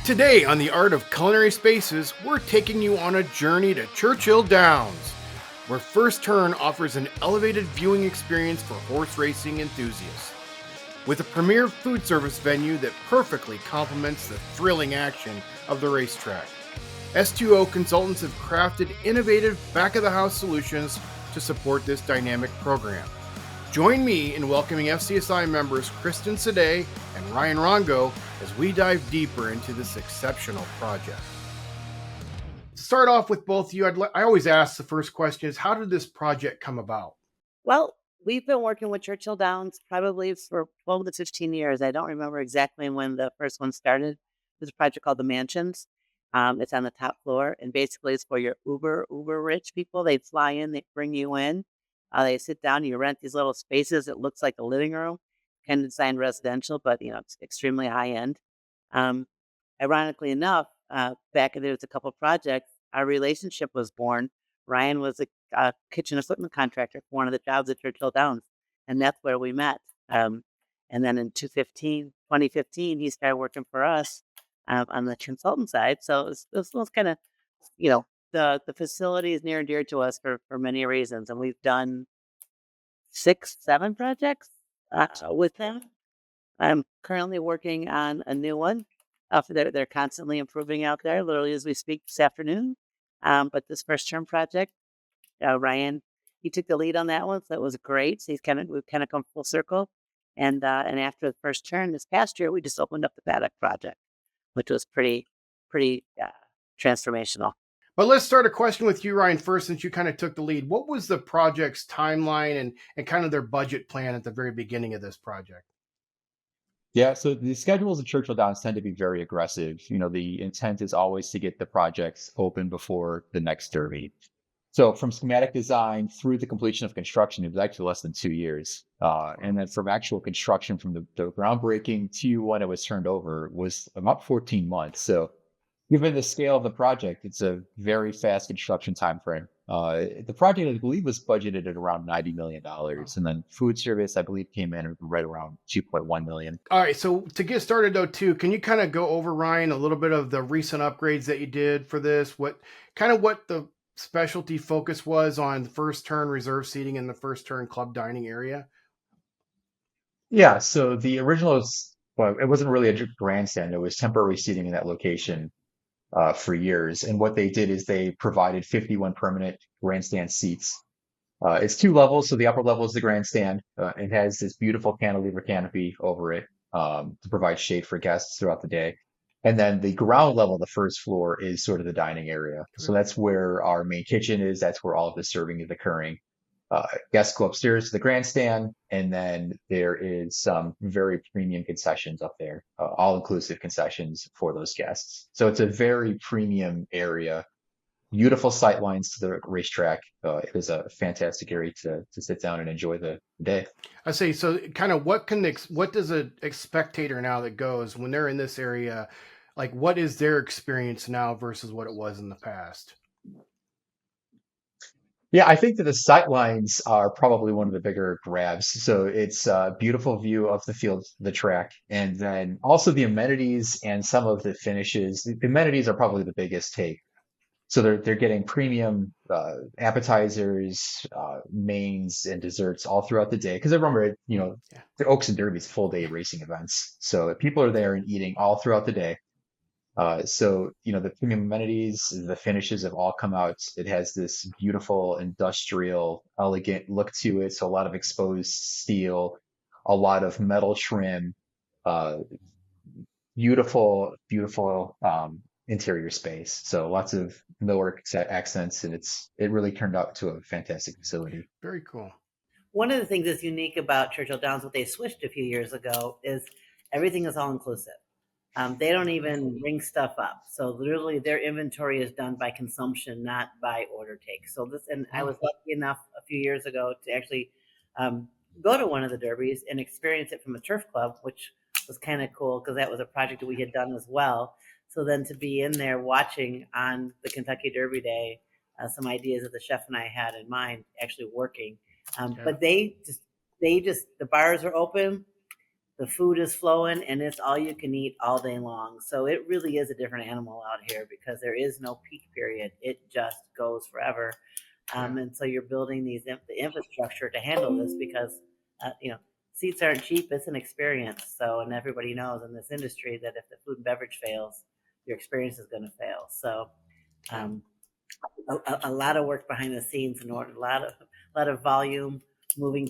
Today on the Art of Culinary Spaces, we're taking you on a journey to Churchill Downs, where First Turn offers an elevated viewing experience for horse racing enthusiasts. With a premier food service venue that perfectly complements the thrilling action of the racetrack, S2O Consultants have crafted innovative back-of-the-house solutions to support this dynamic program. Join me in welcoming FCSI members Kristin Sedej and Ryan Rongo as we dive deeper into this exceptional project. To start off with both of you, I always ask the first question is, how did this project come about? Well, we've been working with Churchill Downs probably for 12 to 15 years. I don't remember exactly when the first one started. There's a project called the Mansions. It's on the top floor, and basically it's for your uber rich people. They fly in, they bring you in, they sit down, you rent these little spaces. It looks like a living room, kind of designed residential, but it's extremely high end. Um, Ironically enough, back there was a couple of projects. Our relationship was born. Ryan was a kitchen equipment contractor for one of the jobs at Churchill Downs, and that's where we met. And then in 2015, he started working for us on the consultant side. So it was kind of, the facility is near and dear to us for many reasons, and we've done 6-7 projects with them. I'm currently working on a new one. They're constantly improving out there, literally as we speak this afternoon. But this first term project, Ryan, he took the lead on that one, so it was great. So we've kind of come full circle. And after the first turn this past year, we just opened up the paddock project, which was pretty transformational. But let's start a question with you, Ryan, first, since you kind of took the lead. What was the project's timeline and kind of their budget plan at the very beginning of this project? Yeah, so the schedules at Churchill Downs tend to be very aggressive. The intent is always to get the projects open before the next derby. So from schematic design through the completion of construction, it was actually less than 2 years. And then from actual construction, from the groundbreaking to when it was turned over, was about 14 months. So given the scale of the project, it's a very fast construction time frame. The project, I believe, was budgeted at around $90 million. And then food service, I believe, came in right around $2.1 million. All right, so to get started, though, too, can you kind of go over, Ryan, a little bit of the recent upgrades that you did for this? What the specialty focus was on the first turn reserve seating and the first turn club dining area? Yeah, so the original, well, it wasn't really a grandstand. It was temporary seating in that location for years. And what they did is they provided 51 permanent grandstand seats. It's 2 levels. So the upper level is the grandstand. It has this beautiful cantilever canopy over it to provide shade for guests throughout the day. And then the ground level, the first floor, is sort of the dining area. So that's where our main kitchen is. That's where all of the serving is occurring. Guests go upstairs to the grandstand, and then there is some very premium concessions up there, all-inclusive concessions for those guests. So it's a very premium area, beautiful sight lines to the racetrack. It is a fantastic area to sit down and enjoy the day. I say, so kind of what does a spectator now that goes when they're in this area, like what is their experience now versus what it was in the past? Yeah, I think that the sight lines are probably one of the bigger grabs. So it's a beautiful view of the field, the track, and then also the amenities and some of the finishes. The amenities are probably the biggest take. So they're getting premium appetizers, mains, and desserts all throughout the day. Because I remember, the Oaks and Derby's full day racing events, so people are there and eating all throughout the day. So the premium amenities, the finishes have all come out. It has this beautiful, industrial, elegant look to it. So a lot of exposed steel, a lot of metal trim, uh, beautiful interior space. So lots of millwork accents, and it really turned out to a fantastic facility. Very cool. One of the things that's unique about Churchill Downs, what they switched a few years ago, is everything is all inclusive. They don't even ring stuff up. So literally their inventory is done by consumption, not by order take. So I was lucky enough a few years ago to actually go to one of the derbies and experience it from a turf club, which was kind of cool because that was a project that we had done as well. So then to be in there watching on the Kentucky Derby Day, some ideas that the chef and I had in mind actually working. But the bars are open. the food is flowing and it's all you can eat all day long. So it really is a different animal out here because there is no peak period. It just goes forever. And so you're building the infrastructure to handle this because, seats aren't cheap. It's an experience. So, and everybody knows in this industry that if the food and beverage fails, your experience is going to fail. So, um, a lot of work behind the scenes in order, a lot of volume, moving.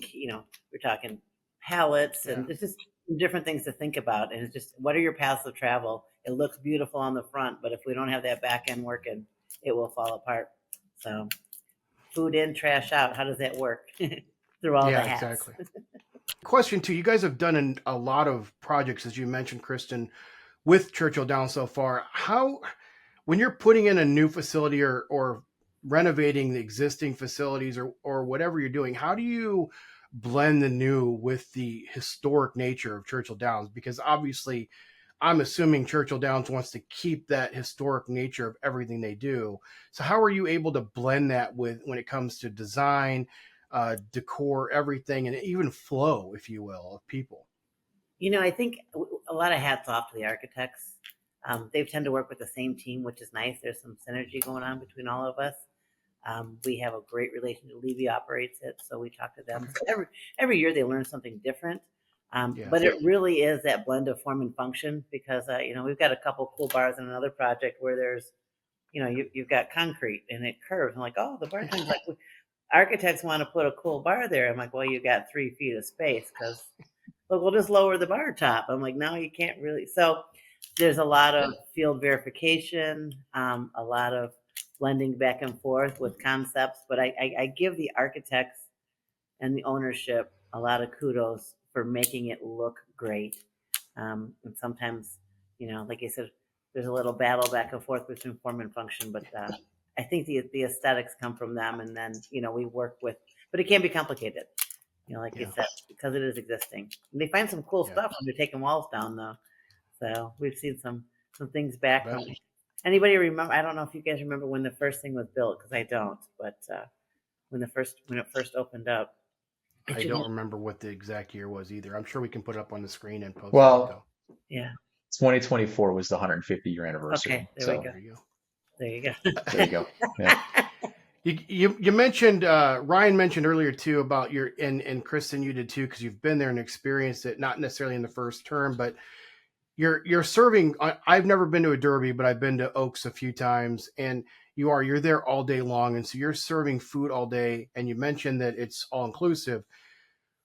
We're talking pallets, and there's just different things to think about. And it's just, what are your paths of travel? It looks beautiful on the front, but if we don't have that back end working, it will fall apart. So, food in, trash out. How does that work? Through all the hats. Exactly. Question two: you guys have done a lot of projects, as you mentioned, Kristin, with Churchill Downs so far. How, when you're putting in a new facility or renovating the existing facilities or whatever you're doing, how do you blend the new with the historic nature of Churchill Downs? Because obviously, I'm assuming Churchill Downs wants to keep that historic nature of everything they do. So how are you able to blend that with when it comes to design, decor, everything, and even flow, if you will, of people? I think a lot of hats off to the architects. They tend to work with the same team, which is nice. There's some synergy going on between all of us. We have a great relationship. Levy operates it, so we talk to them. So every year they learn something different. But it really is that blend of form and function because, we've got a couple cool bars in another project where there's, you've got concrete and it curves. I'm like, oh, the bartender's like, architects want to put a cool bar there. I'm like, well, you got 3 feet of space because, look, we'll just lower the bar top. I'm like, no, you can't really. So there's a lot of field verification, a lot of blending back and forth with concepts. But I give the architects and the ownership a lot of kudos for making it look great. And sometimes, like I said, there's a little battle back and forth between form and function, but I think the aesthetics come from them, and then we work with, but it can be complicated, like you said, because it is existing. And they find some cool stuff when they're taking walls down, though. So we've seen some things back from. Anybody remember? I don't know if you guys remember when the first thing was built, because I don't. But when it first opened up, I don't remember what the exact year was either. I'm sure we can put it up on the screen and post it. Well, yeah, 2024 was the 150-year anniversary. Okay, there we go. There you go. There you go. Yeah. You mentioned Ryan mentioned earlier too about your and Kristin, you did too, because you've been there and experienced it, not necessarily in the first term, but you're serving. I've never been to a Derby, but I've been to Oaks a few times, and you're there all day long, and so you're serving food all day. And you mentioned that it's all inclusive.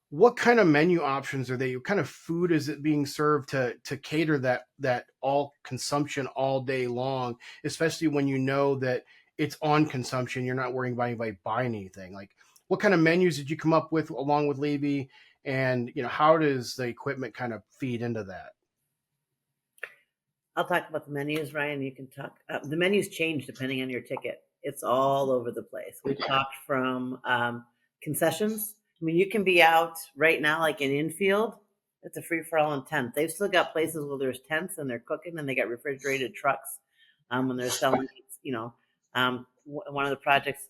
What kind of menu options are they? What kind of food is it being served to cater that all consumption all day long, especially when you know that it's on consumption, you're not worrying about anybody buying anything? Like, what kind of menus did you come up with along with Levy, and how does the equipment kind of feed into that? I'll talk about the menus, Ryan. You can talk. The menus change depending on your ticket. It's all over the place. We've talked from concessions. I mean, you can be out right now, like in infield. It's a free for all in tents. They've still got places where there's tents and they're cooking, and they got refrigerated trucks when they're selling. One of the projects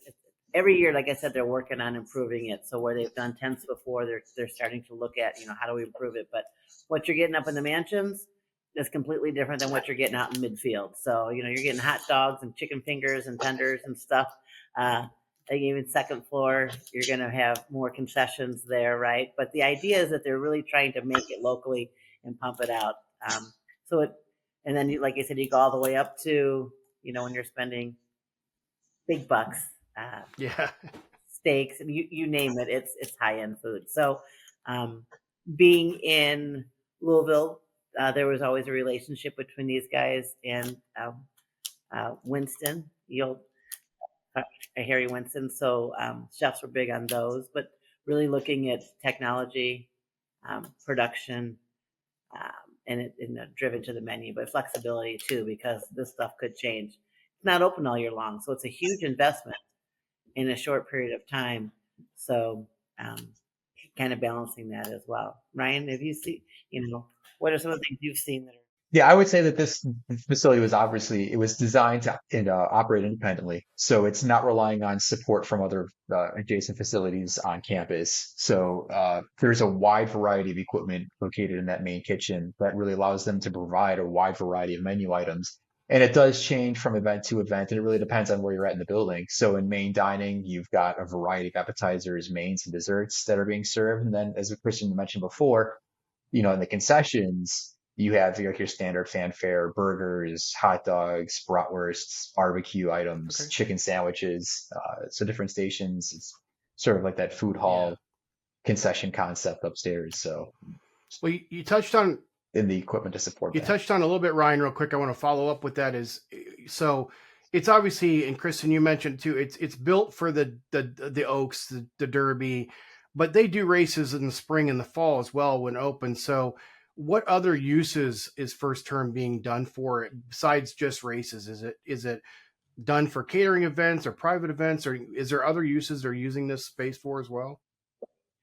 every year, like I said, they're working on improving it. So where they've done tents before, they're starting to look at how do we improve it. But what you're getting up in the mansions is completely different than what you're getting out in midfield. So you're getting hot dogs and chicken fingers and tenders and stuff. Even second floor, you're going to have more concessions there, right? But the idea is that they're really trying to make it locally and pump it out. And then, like I said, you go all the way up to, when you're spending big bucks, steaks, and you name it, it's high end food. So, being in Louisville, there was always a relationship between these guys and Winston. Harry Winston. So chefs were big on those, but really looking at technology, production, and driven to the menu, but flexibility too, because this stuff could change. It's not open all year long, so it's a huge investment in a short period of time. So kind of balancing that as well. Ryan, have you seen, what are some of the things you've seen that are Yeah, I would say that this facility was obviously it was designed to operate independently, so it's not relying on support from other adjacent facilities on campus. So there's a wide variety of equipment located in that main kitchen that really allows them to provide a wide variety of menu items. And it does change from event to event, and it really depends on where you're at in the building. So in main dining, you've got a variety of appetizers, mains, and desserts that are being served. And then, as Christian mentioned before, in the concessions, you have your standard fanfare, burgers, hot dogs, bratwursts, barbecue items, Okay. chicken sandwiches. So different stations. It's sort of like that food Yeah. hall concession concept upstairs. So Well, you touched on in the equipment to support you that. touched on a little bit, Ryan, real quick. I want to follow up with that. Is so it's obviously, and Kristen, you mentioned too. It's built for the Oaks, the Derby, but they do races in the spring and the fall as well when open. So, what other uses is First Term being done for it besides just races? Is it done for catering events or private events, or is there other uses they're using this space for as well?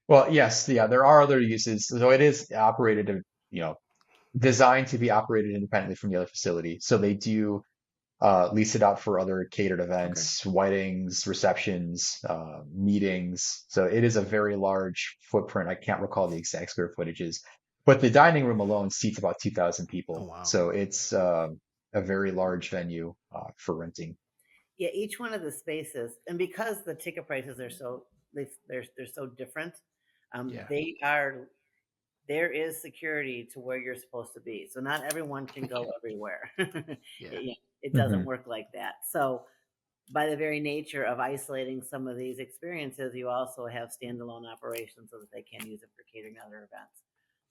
Well, yes, yeah, there are other uses. So it is operated, you know, designed to be operated independently from the other facility. So they do lease it out for other catered Okay. events, weddings, receptions, meetings. So it is a very large footprint. I can't recall the exact square footages, but the dining room alone seats about 2,000 Oh people. wow. So it's a very large venue for renting. Yeah, each one of the spaces, and because the ticket prices are so they're so different, Yeah. they are there is security to where you're supposed to be. So not everyone can go everywhere. Yeah. It doesn't Hmm. work like that. So by the very nature of isolating some of these experiences, you also have standalone operations so that they can use it for catering other events.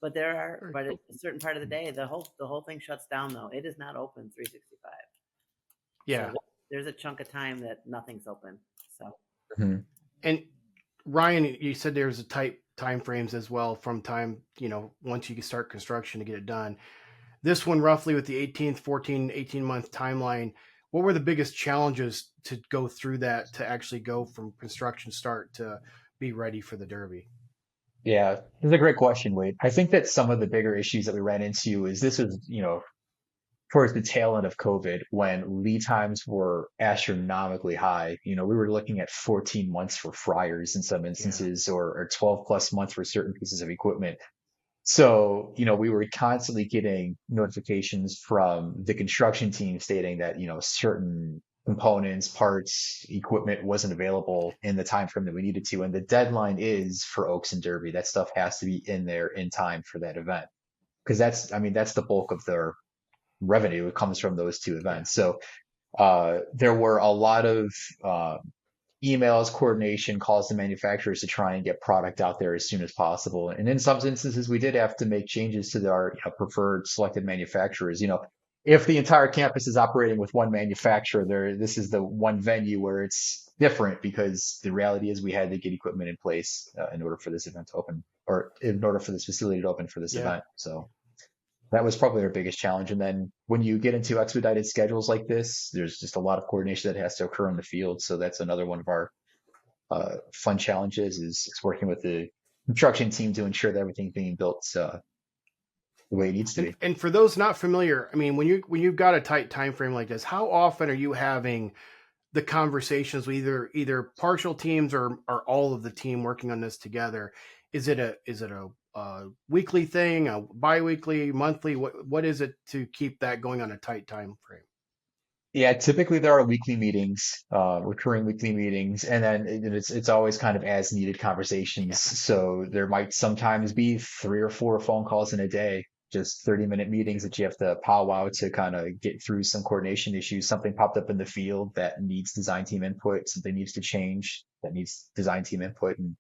Very But at cool. a certain part of the day, the whole thing shuts down though. It is not open 365. So Yeah. there's a chunk of time that nothing's open. So Hmm. And Ryan, you said there's a tight time frames as well from time, once you can start construction to get it done. This one roughly with the 18th, 14, 18-month timeline, what were the biggest challenges to go through that to actually go from construction start to be ready for the Derby? Yeah, this is a great question, Wade. I think that some of the bigger issues that we ran into is this was, towards the tail end of COVID when lead times were astronomically high. We were looking at 14 months for fryers in some Yeah. instances or 12 plus months for certain pieces of equipment. So, we were constantly getting notifications from the construction team stating that, certain components, parts, equipment wasn't available in the time frame that we needed to. And the deadline is for Oaks and Derby. That stuff has to be in there in time for that event. Because that's the bulk of their revenue. It comes from those two Yeah. events. So there were a lot of uh, emails, coordination, calls to manufacturers to try and get product out there as soon as possible. And in some instances, we did have to make changes to our preferred selected manufacturers. If the entire campus is operating with one manufacturer, this is the one venue where it's different because the reality is we had to get equipment in place in order for this event to open, or in order for this facility to open for this Yeah. event. So that was probably our biggest challenge. And then when you get into expedited schedules like this, there's just a lot of coordination that has to occur in the field. So that's another one of our fun challenges is working with the construction team to ensure that everything's being built the way it needs to And be. and for those not familiar, I mean, when you've got a tight time frame like this, how often are you having the conversations with either partial teams or all of the team working on this together? Is it a weekly thing, a biweekly, monthly? What is it to keep that going on a tight time frame? Yeah, typically there are weekly meetings, recurring weekly meetings, and then it's always kind of as needed conversations. Yeah. So there might sometimes be 3 or 4 phone calls in a day, just 30-minute meetings that you have to powwow to kind of get through some coordination issues. Something popped up in the field that needs design team input, something needs to change that needs design team input, and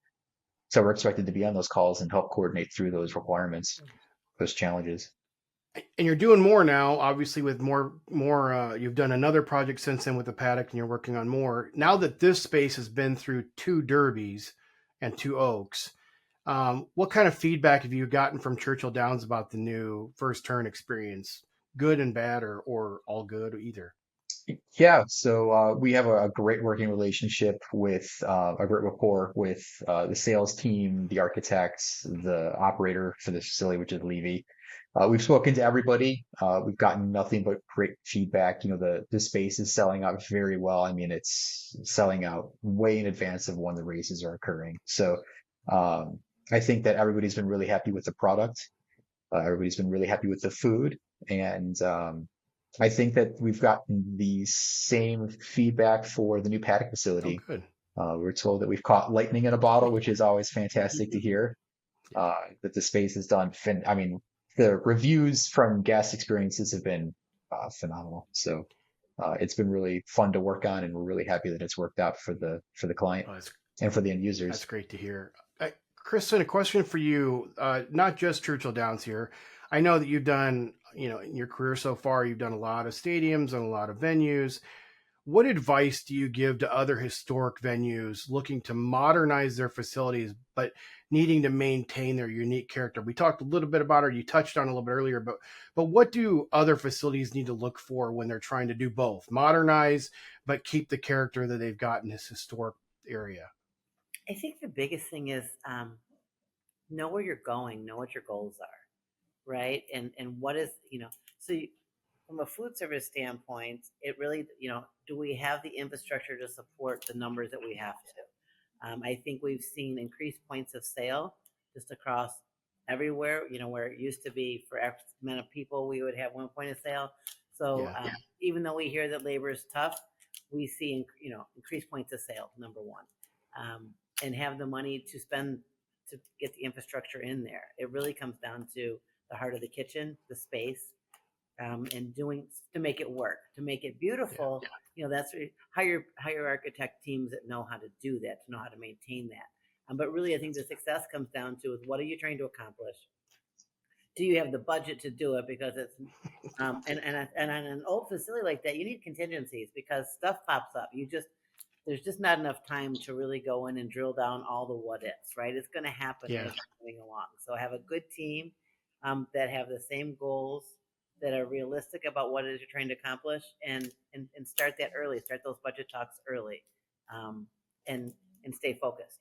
so we're expected to be on those calls and help coordinate through those requirements, those challenges. And you're doing more now, obviously with more. You've done another project since then with the paddock, and you're working on more. Now that this space has been through two derbies and two oaks, what kind of feedback have you gotten from Churchill Downs about the new first turn experience? Good and bad, or all good, or either? Yeah, so we have a great working relationship with a great rapport with the sales team, the architects, the operator for the facility, which is Levy. We've spoken to everybody. We've gotten nothing but great feedback. The space is selling out very well. I mean, it's selling out way in advance of when the races are occurring. So um, I think that everybody's been really happy with the product. Everybody's been really happy with the food, and I think that we've gotten the same feedback for the new paddock Oh, facility. good. We're told that we've caught lightning in a bottle, which is always fantastic to hear. Yeah. That the space has done. I mean, the reviews from guest experiences have been phenomenal. So it's been really fun to work on, and we're really happy that it's worked out for the client Oh, and for the end that's users. great to hear. Kristen, a question for you. Not just Churchill Downs here. I know that you've done, in your career so far, you've done a lot of stadiums and a lot of venues. What advice do you give to other historic venues looking to modernize their facilities, but needing to maintain their unique character? We talked a little bit about it, or you touched on it a little bit earlier, but what do other facilities need to look for when they're trying to do both, modernize, but keep the character that they've got in this historic area? I think the biggest thing is know where you're going, know what your goals are, right? And what is, so you, from a food service standpoint, it really, do we have the infrastructure to support the numbers that we have to? I think we've seen increased points of sale just across everywhere, where it used to be for X amount of people, we would have one point of sale. So Yeah. even though we hear that labor is tough, we see, increased points of sale, number one, and have the money to spend to get the infrastructure in there. It really comes down to the heart of the kitchen, the space, and doing to make it work, to make it beautiful. That's hire architect teams that know how to do that, to know how to maintain that. But really, I think the success comes down to is what are you trying to accomplish? Do you have the budget to do it? Because it's and on an old facility like that, you need contingencies because stuff pops up. There's just not enough time to really go in and drill down all the what ifs, right? It's going to happen Yeah. as you're going along. So have a good team that have the same goals, that are realistic about what it is you're trying to accomplish, and start that early. Start those budget talks early, um, and and stay focused.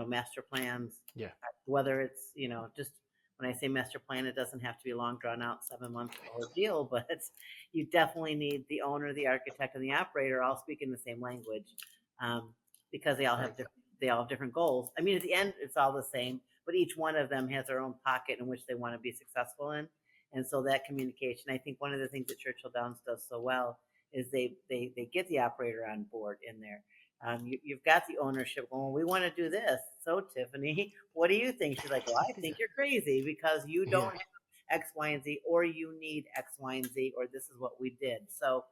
Master plans. Yeah. Whether it's just when I say master plan, it doesn't have to be a long drawn out 7 month ordeal, but you definitely need the owner, the architect, and the operator all speaking the same language, um, because they all have different goals. I mean, at the end, it's all the same, but each one of them has their own pocket in which they want to be successful in. And so that communication, I think one of the things that Churchill Downs does so well is they get the operator on board in there. You've got the ownership going, well, we want to do this. So, Tiffany, what do you think? She's like, well, I think you're crazy because you Yeah. don't have X, Y, and Z, or you need X, Y, and Z, or this is what we did. So,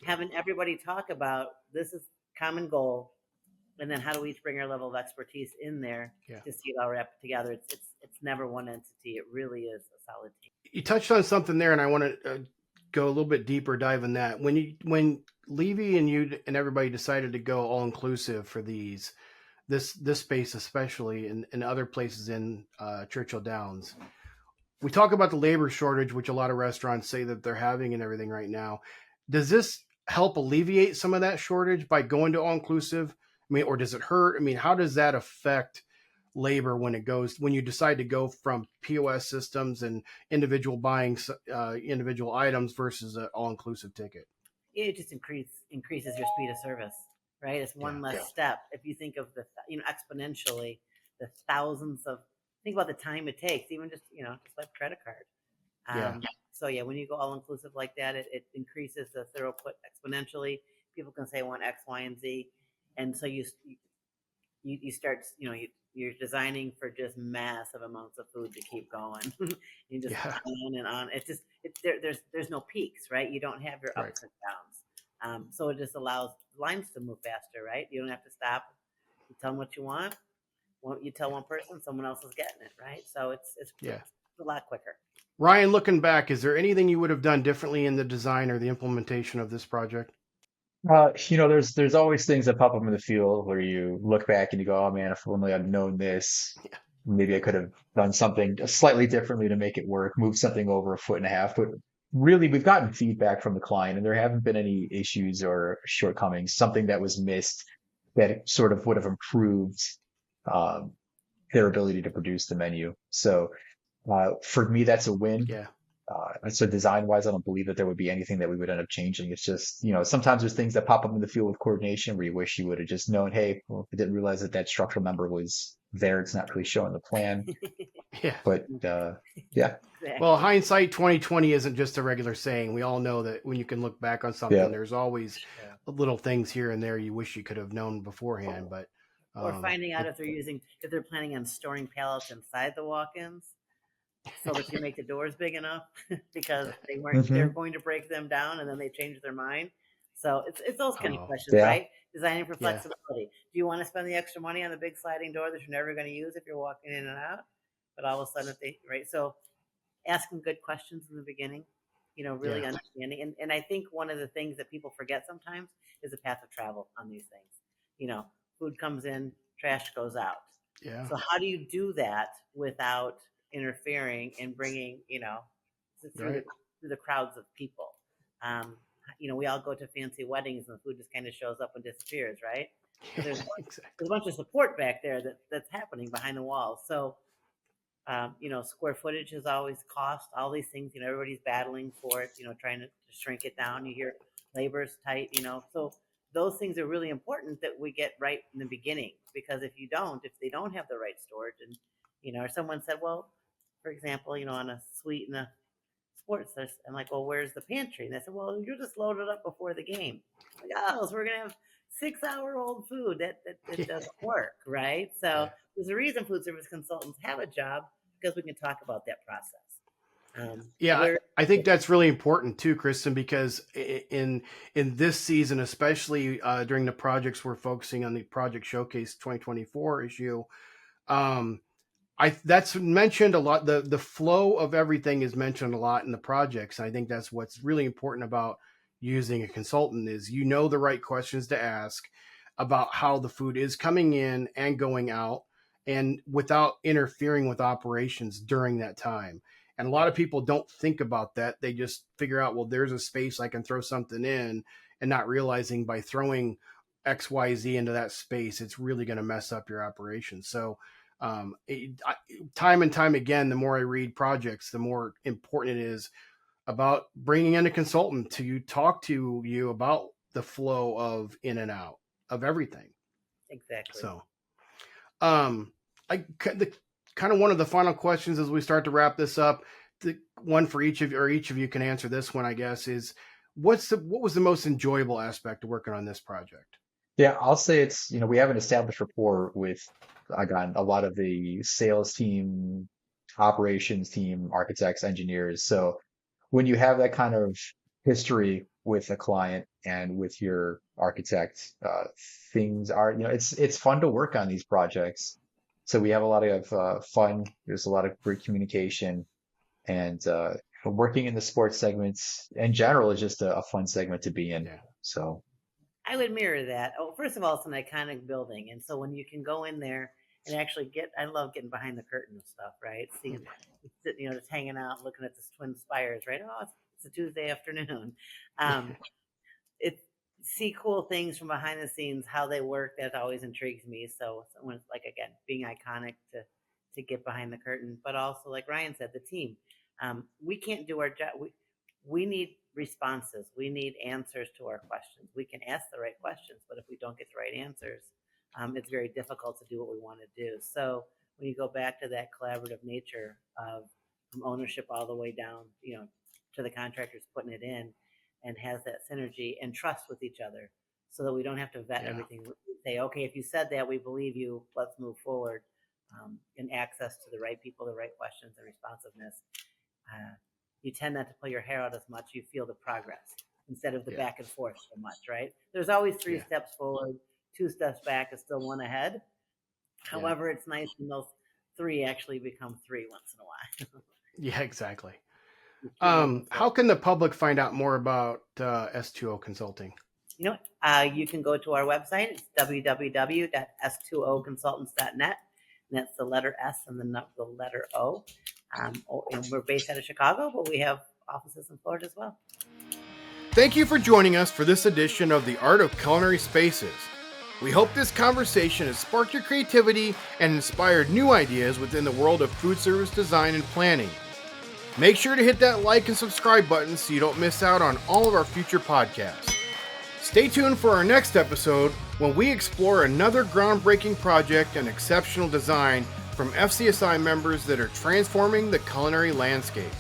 having everybody talk about this is common goal, and then how do we each bring our level of expertise in there Yeah. to see it all wrapped together. It's never one entity. It really is a solid team. You touched on something there, and I want to go a little bit deeper dive in that. When Levy and you and everybody decided to go all inclusive for this space, especially and other places in Churchill Downs, we talk about the labor shortage, which a lot of restaurants say that they're having and everything right now. Does this help alleviate some of that shortage by going to all inclusive? I mean, or does it hurt? I mean, how does that affect labor when you decide to go from POS systems and individual buying individual items versus an all inclusive ticket? It just increases your speed of service, right? It's one Yeah. less step. If you think of the exponentially, the thousands of think about the time it takes, even just just like credit card. Yeah. So yeah, when you go all inclusive like that, it increases the throughput exponentially. People can say I want X, Y, and Z, and so you start you're designing for just massive amounts of food to keep going. You just Yeah. on and on. There's no peaks, right? You don't have your Right. ups and downs. So it just allows lines to move faster, right? You don't have to stop. You tell them what you want. You tell one person, someone else is getting it, right? So it's Yeah. a lot quicker. Ryan, looking back, is there anything you would have done differently in the design or the implementation of this project? There's always things that pop up in the field where you look back and you go, oh man, if only I'd known this, Yeah. maybe I could have done something slightly differently to make it work, move something over a foot and a half. But really, we've gotten feedback from the client, and there haven't been any issues or shortcomings. Something that was missed that sort of would have improved um, their ability to produce the menu. So for me, that's a win. Yeah. And so design-wise, I don't believe that there would be anything that we would end up changing. It's just, sometimes there's things that pop up in the field with coordination where you wish you would have just known, hey, well, I didn't realize that that structural member was there. It's not really showing the plan. Yeah. But yeah, Well, hindsight 2020 isn't just a regular saying. We all know that when you can look back on something, yeah, there's always little things here and there you wish you could have known beforehand. But Or finding out if they're planning on storing pallets inside the walk-ins so that you make the doors big enough because they're going to break them down and then they change their mind. So it's those kind of questions, yeah, right? Designing for yeah, flexibility. Do you want to spend the extra money on the big sliding door that you're never going to use if you're walking in and out? But all of a sudden, right? So asking good questions in the beginning, really yeah, understanding. And I think one of the things that people forget sometimes is the path of travel on these things. Food comes in, trash goes out. yeah. So how do you do that without interfering and bringing, through Right. the crowds of people? We all go to fancy weddings and the food just kind of shows up and disappears, right? So there's Exactly. a bunch of support back there that's happening behind the walls. So square footage is always cost, all these things, everybody's battling for it, trying to shrink it down. You hear labor's tight, so those things are really important that we get right in the beginning, because if they don't have the right storage and, or someone said, well, for example, on a suite in a sports, I'm like, well, where's the pantry? And they said, well, you just load it up before the game. I'm like, oh, so we're going to have 6-hour-old food. That doesn't work, right? So there's a reason food service consultants have a job, because we can talk about that process. I think that's really important too, Kristin, because in this season, especially during the projects we're focusing on, the Project Showcase 2024 issue, that's mentioned a lot. The flow of everything is mentioned a lot in the projects. And I think that's what's really important about using a consultant is the right questions to ask about how the food is coming in and going out, and without interfering with operations during that time. And a lot of people don't think about that. They just figure out, well, there's a space I can throw something in, and not realizing by throwing XYZ into that space, it's really going to mess up your operation. So time and time again, the more I read projects, the more important it is about bringing in a consultant to talk to you about the flow of in and out of everything. Exactly. So kind of one of the final questions as we start to wrap this up, the one for each of you, or each of you can answer this one, I guess, is what was the most enjoyable aspect of working on this project? yeah. I'll say it's, we have an established rapport with, again, a lot of the sales team, operations team, architects, engineers. So when you have that kind of history with a client and with your architect, things are, it's fun to work on these projects. So we have a lot of fun. There's a lot of great communication, and working in the sports segments in general is just a fun segment to be in. Yeah. So I would mirror that. Oh, first of all, it's an iconic building, and so when you can go in there and actually I love getting behind the curtain and stuff, right? Seeing, just hanging out, looking at the twin spires, right? Oh, it's a Tuesday afternoon. See cool things from behind the scenes, how they work. That always intrigues me. So when it's like, again, being iconic to get behind the curtain, but also like Ryan said, the team. We can't do our job. We need responses. We need answers to our questions. We can ask the right questions, but if we don't get the right answers, it's very difficult to do what we want to do. So when you go back to that collaborative nature of from ownership all the way down, to the contractors putting it in, and has that synergy and trust with each other, so that we don't have to vet everything. We say, okay, if you said that, we believe you, let's move forward, and access to the right people, the right questions, and responsiveness. You tend not to pull your hair out as much. You feel the progress instead of the back and forth so much, right? There's always 3 steps forward, 2 steps back is still 1 ahead. However, it's nice when those 3 actually become 3 once in a while. Yeah, exactly. How can the public find out more about S2O Consulting? You can go to our website. It's www.s2oconsultants.net. And that's the letter S and the letter O. And we're based out of Chicago, but we have offices in Florida as well. Thank you for joining us for this edition of the Art of Culinary Spaces. We hope this conversation has sparked your creativity and inspired new ideas within the world of food service design and planning. Make sure to hit that like and subscribe button so you don't miss out on all of our future podcasts. Stay tuned for our next episode when we explore another groundbreaking project and exceptional design from FCSI members that are transforming the culinary landscape.